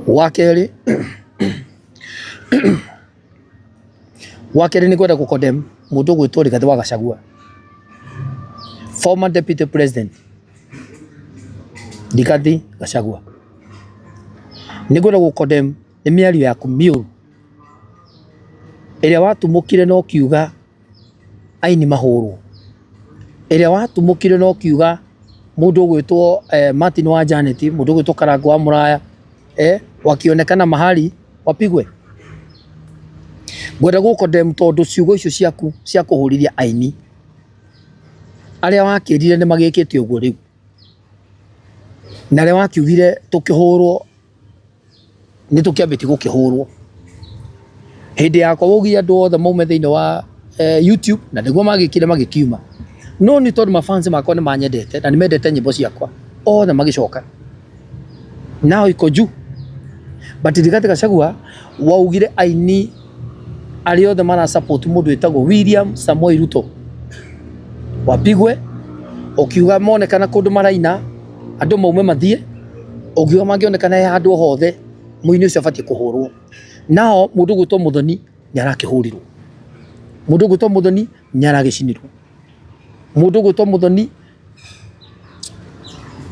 Wakeri ni kwenda kukodem mundu gwitwo Rigathi wa Gachagua, former deputy president Rigathi Gachagua, ni kwenda kukodem ni miario yaku miuru iria watumukire no kiuga aini mahuru, iria watumukire no kiuga mundu gwitwo Martin wa Janet, mundu gwitwo Karangũ wa Muraya wakionekana mahali wapigwe. Gwenda gukodem tondu ciugo icio ciaku cia kuhuriria aini aria wakirire ni magikite uguo riu, na aria wakiugire tukihurwo ni tukiambiti gukihurwo hindi yakwa wogia andu othe maume thiini wa YouTube na niguo magikire magikiuma, no ni tondu mafans makwa ni manyendete na ni mendete nyimbo ciakwa othe magicoka nao iko juu. But Rigathi Gachagua waugire aini aria othe mara support mundu witagwo William Samoei Ruto wapigwe, ukiuga monekana kundu maraina andu maume mathie, ukiuga mangionekana handu hothe muini ucio abatie kuhurwo. Nao mundu gwitwo Muthoni ni arakihurirwo, mundu gwitwo Muthoni ni aragicinirwo, mundu gwitwo Muthoni.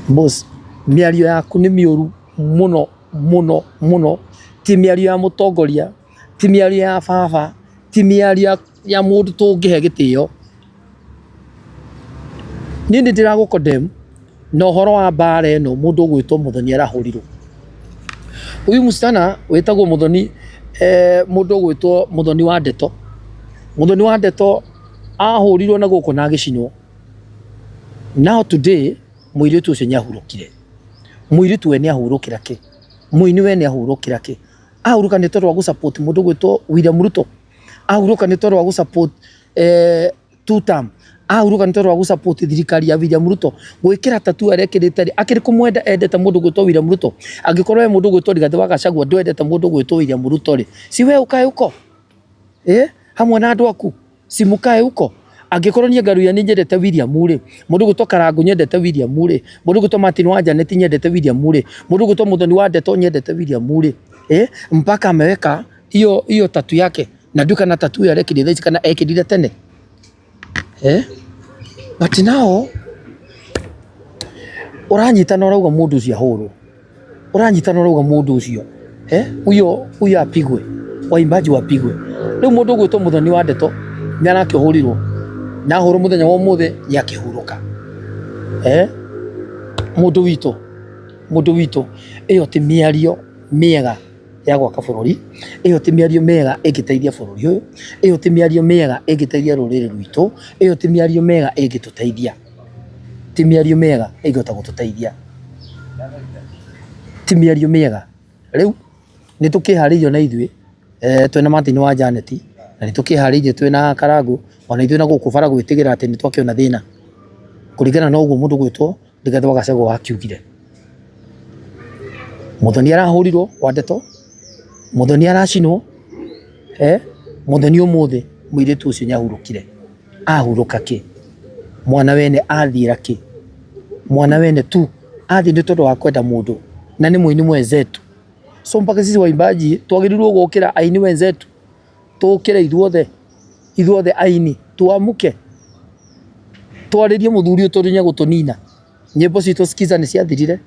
Boss, miario yaku ni miuru muno muno muno, ti miario ya mutongoria, ti miario ya baba, ti miario ya mundu tungihe gitio. Ni ndiragukodem no horo wa bare no mundu gwitwo Muthoni arahurirwo. Uyu musana wetagwo Muthoni, mundu gwitwo Muthoni wa Ndeto, Muthoni wa Ndeto ahurirwo na guku na agicinwo. Now today muiritu ucio ni ahurukire, muiritu we ni ahurukira ki, muini we ni ahurukira ki? Ahuruka ni tondu wa gusupport mundu gwitwo William Ruto, ahuruka ni tondu wa gusupport two term, ahuruka ni tondu wa gusupport thirikari ya William Ruto, gwikira tatu arekirite akiri kumwenda endete mundu gwitwo William Ruto. Angikorwo mundu gwitwo Rigathi wa Gachagua ndwendete mundu gwitwo William Ruto ri, si we ukae uko hamwe na andu aku, si mukae uko. Angikorwo nie Ngaruya ni nyendete William ri, mundu gwitwo Karangũ nyendete William ri, mundu gwitwo Martin wa Janet nyendete William ri, mundu gwitwo Muthoni wa Ndeto nyendete William ri, mpaka ameweka hiyo tatu yake na duka na tatu ya rekidi thaici kana ekidire tene. But now uranyitana urauga mundu ucio ahurwo, uranyitana urauga mundu ucio uyo apigwe, waimbaji wapigwe. Riu mundu gwitwo Muthoni wa Ndeto ni arakihurirwo na huru muthenya wa muthe ni akihuruka. Mundu wito iyo ti miario miega ya gwaka bururi, iyo ti miario mega igiteithia bururi uyu, iyo ti miario mega igiteithia ruriri rwitu, iyo ti miario mega igituteithia, ti miario mega igota gututeithia, ti miario mega. Riu ni tukiharirio na ithui twina Martin wa Janet na ni tukiharirie twina Karangũ, ona ithui na guku bara gwitigira ati ni twakiona thina kuringana na uguo mundu gwitwo Rigathi wa Gachagua akiugire. Muthoni arahurirwo wa Ndeto, Muthoni aracinwo, Muthoni umuthi muiritu ucio ni ahurukire. Ahuruka ki? Mwana wene athira ki? Mwana wene tu athi ndi tondu wa kwenda mundu na ni muini mwenzetu. So mpaka sisi waimbaji twagirirwo gukira aini wenzetu, tukire ithuothe aini tuamuke twaririe muthuri uyu nya gutunina. Nyimbo citu skiza ni ciathirire,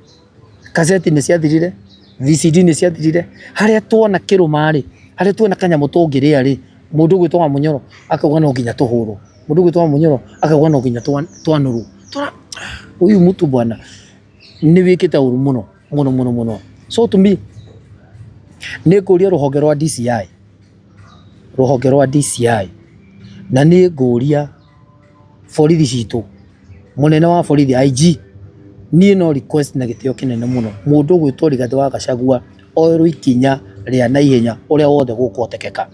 kaseti ni ciathirire, VCD ni ciathirire. Haria tuona kirumari, haria tuona kanyamu tungiria ri, mundu gwitwo wa Munyoro akauga no nginya tuhurwo, mundu gwitwo wa Munyoro akauga no nginya twanurwo. Uyu mutu bwana ni wikite uru muno muno muno muno. So to me ni nguria ruhonge rwa DCI, na ni nguria borithi citu, munene wa borithi IG, ni no request na gitio kinene muno mundu gwitwo Rigathi wa Gachagua oerwo ikinya ria naihenya uria wothe gukotekeka.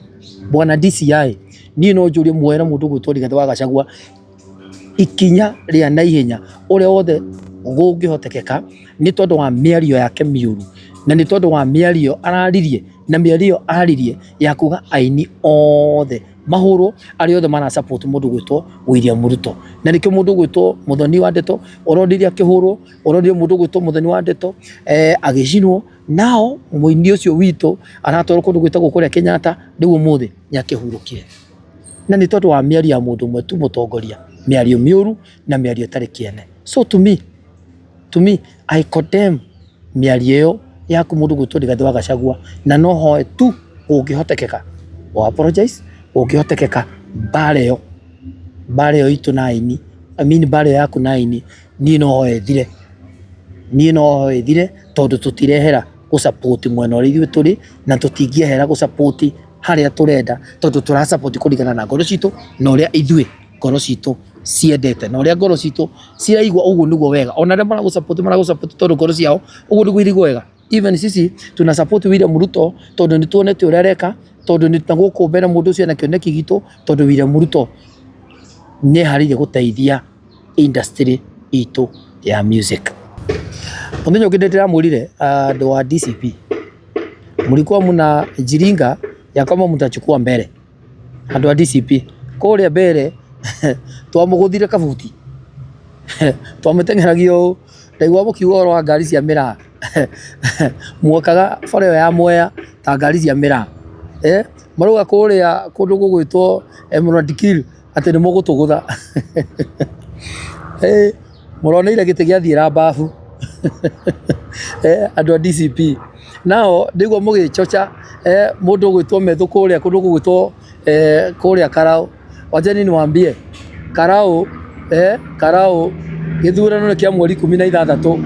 Bwana DCI, ni no njurie mwera mundu gwitwo Rigathi wa Gachagua ikinya ria naihenya uria wothe gungihotekeka, ni tondu wa miario yake miuru, na ni tondu wa miario araririe, na miario aririe ya kuga aini othe mahoro ari othe mana support mundu gwitwo William Ruto na nikyo mundu gwitwo Muthoni wa Ndeto orodirie akihurwo orodirie mundu gwitwo Muthoni wa Ndeto agicinwo nao muini ucio wito aratwaro kundu gwitagwo kuria Kenyatta riu umuthi nyakihurukire na ni tondu wa miario ya mundu mwe tu mutongoria miario miuru na miario tari kiene. So to me I condemn miario yo yaku mundu gwitwo Rigathi wa Gachagua na no hoe tu ungihotekeka o apologize ungihotekeka bare yo itu naini bare yaku naini ni no hoe thire tondu tutirehera ku support mwena uri ithu turi na tutingiehera ku support haria turenda tondu tura support kuringana na ngoro citu na uria ithui ngoro citu ciendete na uria ngoro citu ciraigua uguo niguo wega ona ria mara gu support tondu ngoro ciao uguo niguo irigwo wega. Even sisi tuna support William Ruto tondu ni tuonete uria reka tondu ni taguko mbere mundu ucio na kioneki gitu tondu William Ruto ni harire guteithia industry itu ya music. Muthenya ungi ndiramurire andu wa DCP mulikuwa muna jiringa ya kama mtachukua mbere andu wa DCP kuria mbere twamuguthire kabuti twamuteng'eragio ndaigua mukiuga oro wa ngari cia miraa muokaga bara ya Mwea ta ngari cia miraa maruga kuria kundu gugwitwo Murandikil ati ni mugutugutha muroneire gite giathira bafu andu a DCP nao ndigwa mugichocha mundu gwitwo methu kuria kundu gugwitwo kuria Karau wajeni niwaambie Karau githurano ni kia mweri 16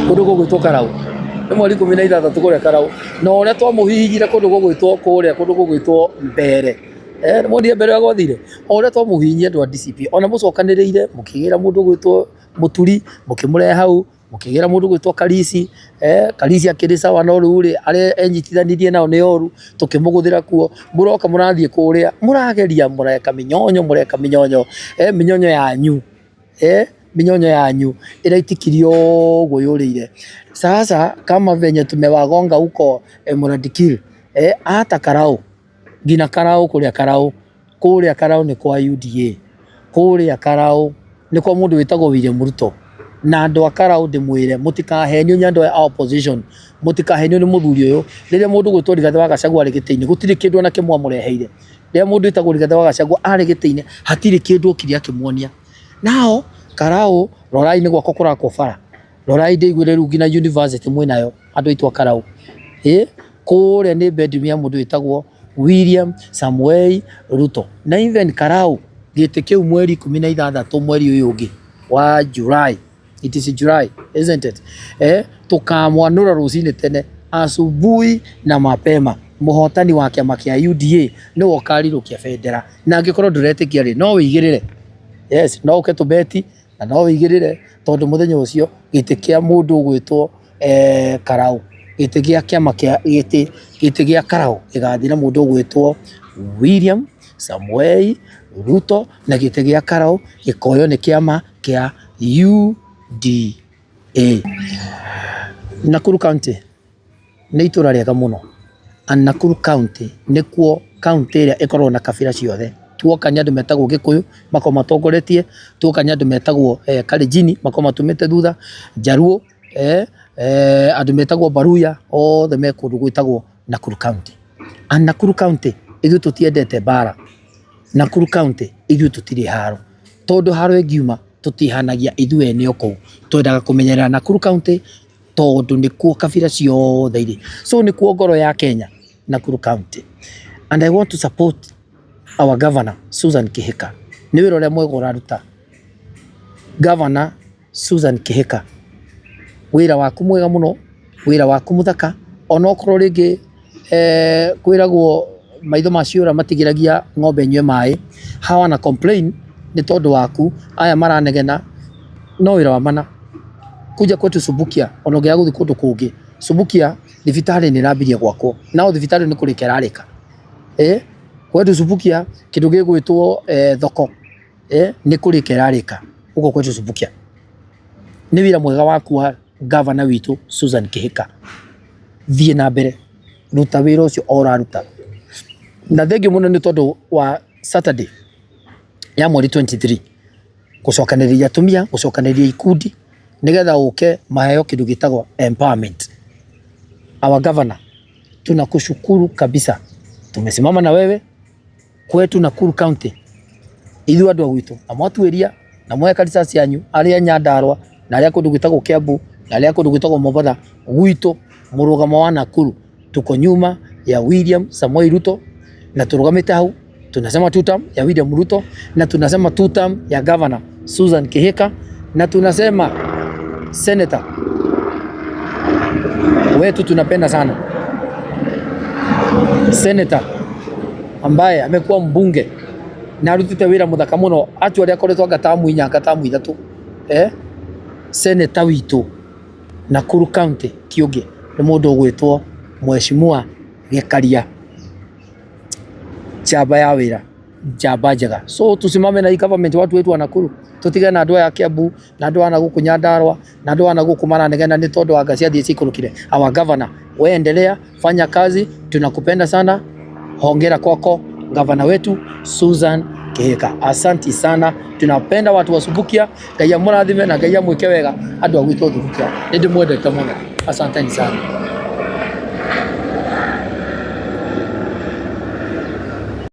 kundu gugwitwo Karau ni mweri 16 kuria Karau na uria twamuhihigire kundu gugwitwo kuria kundu gugwitwo Mbere mwendie mbere ya gwathire uria twamuhinyia andu a DCP ona mucokaniriire mukigira mundu gwitwo Muturi mukimurehe hau mukigira mundu gwitwo Kalisi akiri sawa no ruri ari enyitithanirie nao ni oru tukimuguthira kuo muroka murathie kuria murageria mureka minyonyo minyonyo yanyu iraitikirio guo yurire sasa kama venye tumewagonga huko Murandikil hata Karau gina Karau kuria Karau ni kwa UDA kuria Karau ni kwa mundu witagwo William Ruto na andu a Karau ndimwire mutikahenio nyandu ya opposition mutikahenio ni muthuri uyu riria mundu gwitwo Rigathi wa Gachagua ari gitiini gutiri kindu ona kimwa mureheire riria mundu witagwo Rigathi wa Gachagua ari gitiini hatiri kindu kiria kimwonia nao Karau rorai ni gwako kurako bara rorai ndigwire ru ngina university mwinayo andu aitwa Karau kuria ni bedroom ya mundu witagwo William Samuel Ruto na even Karau gite kiu mweri 16 mweri uyu ungi wa July. It is July, isn't it? Tukamwanura rucini tene asubuhi na mapema muhotani wa kiama kia UDA ni wokarirukia bendera na angikorwo nduretikia ri no wigirire yes no uke tubeti na no wigirire tondu muthenya ucio gite kia mundu gwitwo Karau gite gia kiama kia gite gia Karau igathi na mundu gwitwo William Samuel Ruto na gite gia Karau gikoyo ni kiama kia UDA. Nakuru County ni itura riega muno and Nakuru County ni kuo county ria ikorwo na kabira ciothe tuoka nyandu metagwo Gikuyu mako matongoretie tuoka nyandu metagwo Kalenjin mako matumite thutha Jaruo andu metagwo Baruya othe me kundu gwitagwo Nakuru County and Nakuru County ithu tutiendete bara Nakuru County ithu tutiri haro tondu haro engiuma tutihanagia ithu ene oko twendaga kumenyerera Nakuru County tondu ni kuo kabira ciothe iri so ni kuo ngoro ya Kenya Nakuru County and I want to support our governor Susan Kihika ni wira uria mwega uraruta Governor Susan Kihika wira waku mwega muno wira waku muthaka ona okorwo ringi kwiragwo maitho maciura matigiragia ng'ombe nywe mai hawana complain ni tondu waku aya maranegena no wira wa mana kuja kwetu Subukia ona ngia guthi kundu kungi Subukia thibitari ni rambirie gwakwo nao thibitari ni kurikera rika kwetu Subukia kindu gigwitwo thoko ni kurikera rika uko kwetu Subukia ni wira mwega waku wa governor witu Susan Kihika thie na mbere ruta wira ucio ora ruta na thengio muno ni tondu wa Saturday ya mweri 23 gucokaniriria atumia gucokaniriria ikundi nigetha uke maheo kindu gitagwo empowerment. Our governor, tunakushukuru kabisa, tumesimama na wewe kwetu Nakuru County. Ithu andu agwitu amwatuiria na mweka risasi yanyu aria Nyandarua na aria kundu gitagwo Kiambu na aria kundu gitagwo Mombatha gwitu murugamo wa Nakuru tuko nyuma ya William Samoei Ruto na turugamite hau. Tunasema 2 term ya William Ruto na tunasema 2 term ya Governor Susan Kihika na tunasema Senator wetu tunapenda sana, Senator ambaye amekuwa mbunge na arutite wira muthaka muno atu aria akoretwo gatamu 3 Senator witu Nakuru County Kiugi ni mundu ugwitwo Mheshimiwa Gikaria, chaba ya wira, chaba njega. So tusimame na government watu wetu wa Nakuru, tutige na andu ya Kiambu na andu ana guku Nyandarua na andu ana guku Maranegena ni tondu wa ngacia thie cikurukire. Our governor, we endelea fanya kazi, tunakupenda sana. Hongera kwako governor wetu Susan Kihika, asanti sana. Tunapenda watu wa Subukia, Ngai amurathime na Ngai amwike wega andu a gwitu Subukia, ndi mwendete muno, asanteni sana.